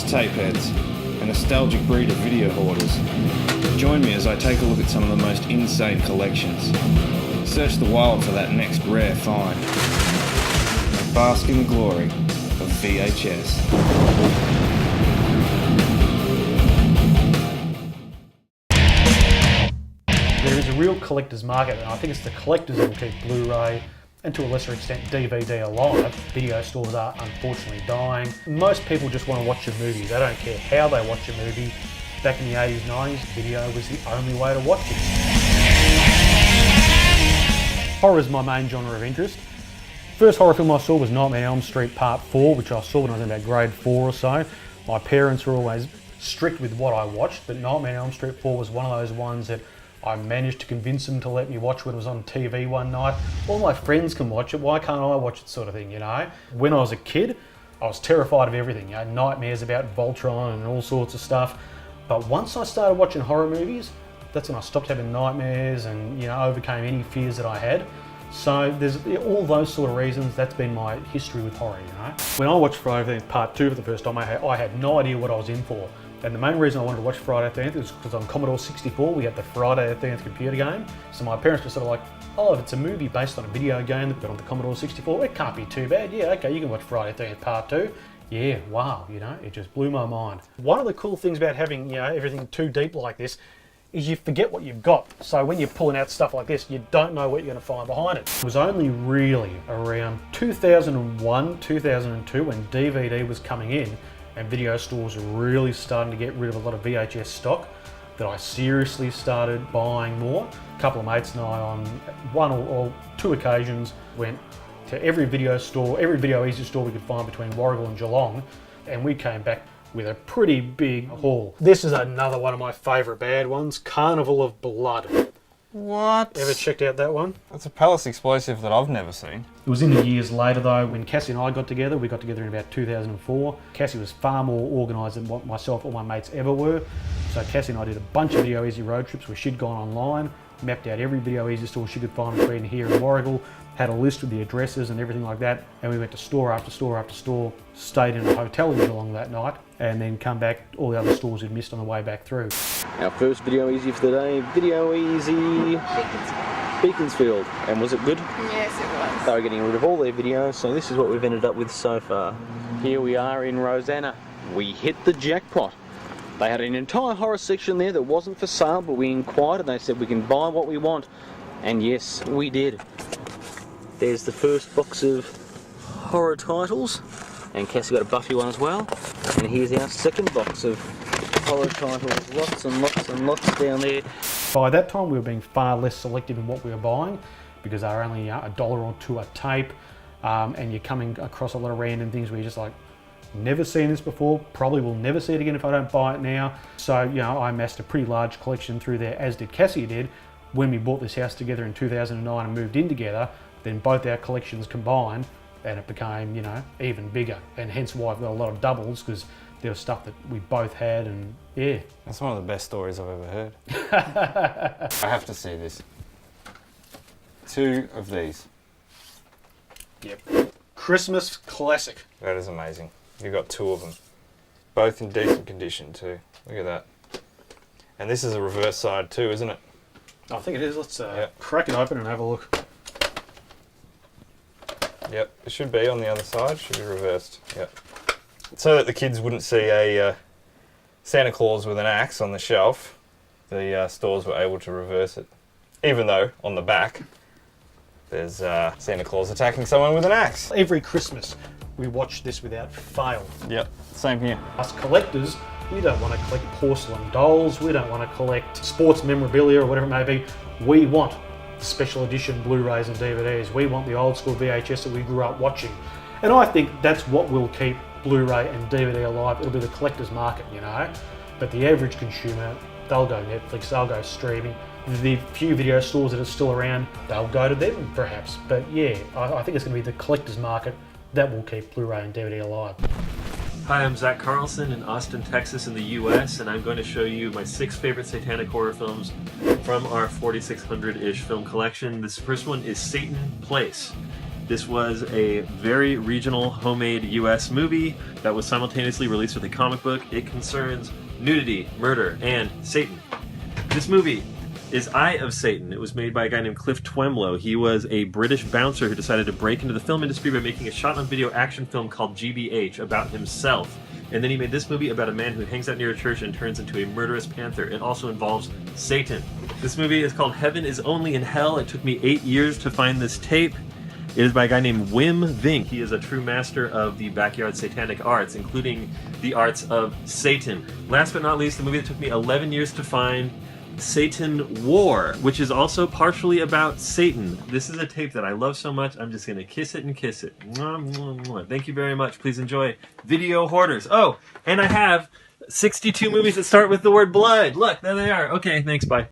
tapeheads, a nostalgic breed of video hoarders. Join me as I take a look at some of the most insane collections. Search the wild for that next rare find. And bask in the glory of VHS. There is a real collector's market, and I think it's the collectors that will keep Blu-ray and to a lesser extent DVD alive. Video stores are unfortunately dying. Most people just want to watch a movie. They don't care how they watch a movie. Back in the 80s, 90s, video was the only way to watch it. Horror is my main genre of interest. First horror film I saw was Nightmare on Elm Street Part 4, which I saw when I was in about grade 4 or so. My parents were always strict with what I watched, but Nightmare on Elm Street 4 was one of those ones that I managed to convince them to let me watch when it was on TV one night. All my friends can watch it, why can't I watch it, sort of thing, you know? When I was a kid, I was terrified of everything, you know, nightmares about Voltron and all sorts of stuff. But once I started watching horror movies, that's when I stopped having nightmares and, you know, overcame any fears that I had. So there's all those sort of reasons. That's been my history with horror, you know. When I watched Friday the 13th Part 2 for the first time, I had no idea what I was in for. And the main reason I wanted to watch Friday the 13th was because on Commodore 64 we had the Friday the 13th computer game. So my parents were sort of like, oh, if it's a movie based on a video game that we've got on the Commodore 64, it can't be too bad. Yeah, okay, you can watch Friday the 13th Part 2. Yeah, wow, you know, it just blew my mind. One of the cool things about having, you know, everything too deep like this is you forget what you've got. So when you're pulling out stuff like this, you don't know what you're going to find behind it. It was only really around 2001, 2002 when DVD was coming in and video stores were really starting to get rid of a lot of VHS stock that I seriously started buying more. A couple of mates and I on one or two occasions went to every video store, every video easy store we could find between Warragul and Geelong, and we came back with a pretty big haul. This is another one of my favourite bad ones, Carnival of Blood. What? Ever checked out that one? That's a palace explosive that I've never seen. It was in the years later though, when Cassie and I got together. We got together in about 2004. Cassie was far more organised than what myself or my mates ever were. So Cassie and I did a bunch of Video Easy road trips where she'd gone online, mapped out every Video Easy store she could find between here and Warragul, had a list with the addresses and everything like that, and we went to store after store after store, stayed in a hotel in Geelong that night, and then come back, all the other stores we'd missed on the way back through. Our first Video Easy for the day, Video Easy Beaconsfield. And was it good? Yes, it was. They were getting rid of all their videos, so this is what we've ended up with so far. Here we are in Rosanna. We hit the jackpot. They had an entire horror section there that wasn't for sale, but we inquired and they said we can buy what we want. And yes, we did. There's the first box of horror titles, and Cassie got a Buffy one as well. And here's our second box of horror titles, lots and lots and lots down there. By that time we were being far less selective in what we were buying because they were only $1 or $2 a tape, and you're coming across a lot of random things where you're just like, never seen this before, probably will never see it again if I don't buy it now. So, you know, I amassed a pretty large collection through there, as did Cassie did. When we bought this house together in 2009 and moved in together, then both our collections combined and it became, you know, even bigger. And hence why I've got a lot of doubles, because there was stuff that we both had, and yeah. That's one of the best stories I've ever heard. I have to see this. 2 of these. Yep. Christmas classic. That is amazing. You've got 2 of them. Both in decent condition too. Look at that. And this is a reverse side too, isn't it? I think it is. Let's crack it open and have a look. Yep, it should be on the other side, should be reversed. Yep. So that the kids wouldn't see a Santa Claus with an axe on the shelf, the stores were able to reverse it. Even though, on the back, there's Santa Claus attacking someone with an axe. Every Christmas, we watch this without fail. Yep, same here. Us collectors, we don't want to collect porcelain dolls, we don't want to collect sports memorabilia or whatever it may be. We want special edition Blu-rays and DVDs. We want the old school VHS that we grew up watching. And I think that's what will keep Blu-ray and DVD alive. It'll be the collector's market, you know. But the average consumer, they'll go Netflix, they'll go streaming. The few video stores that are still around, they'll go to them perhaps. But yeah, I think it's going to be the collector's market that will keep Blu-ray and DVD alive. Hi, I'm Zack Carlson in Austin, Texas in the US, and I'm going to show you my 6 favorite satanic horror films from our 4,600-ish film collection. This first one is Satan Place. This was a very regional, homemade US movie that was simultaneously released with a comic book. It concerns nudity, murder, and Satan. This movie is Eye of Satan. It was made by a guy named Cliff Twemlow. He was a British bouncer who decided to break into the film industry by making a shot-on-video action film called GBH about himself. And then he made this movie about a man who hangs out near a church and turns into a murderous panther. It also involves Satan. This movie is called Heaven is Only in Hell. It took me 8 years to find this tape. It is by a guy named Wim Vink. He is a true master of the backyard satanic arts, including the arts of Satan. Last but not least, the movie that took me 11 years to find, Satan War, which is also partially about Satan. This is a tape that I love so much, I'm just going to kiss it and kiss it. Mwah, mwah, mwah. Thank you very much. Please enjoy Video Hoarders. Oh, and I have 62 movies that start with the word blood. Look, there they are. Okay, thanks, bye.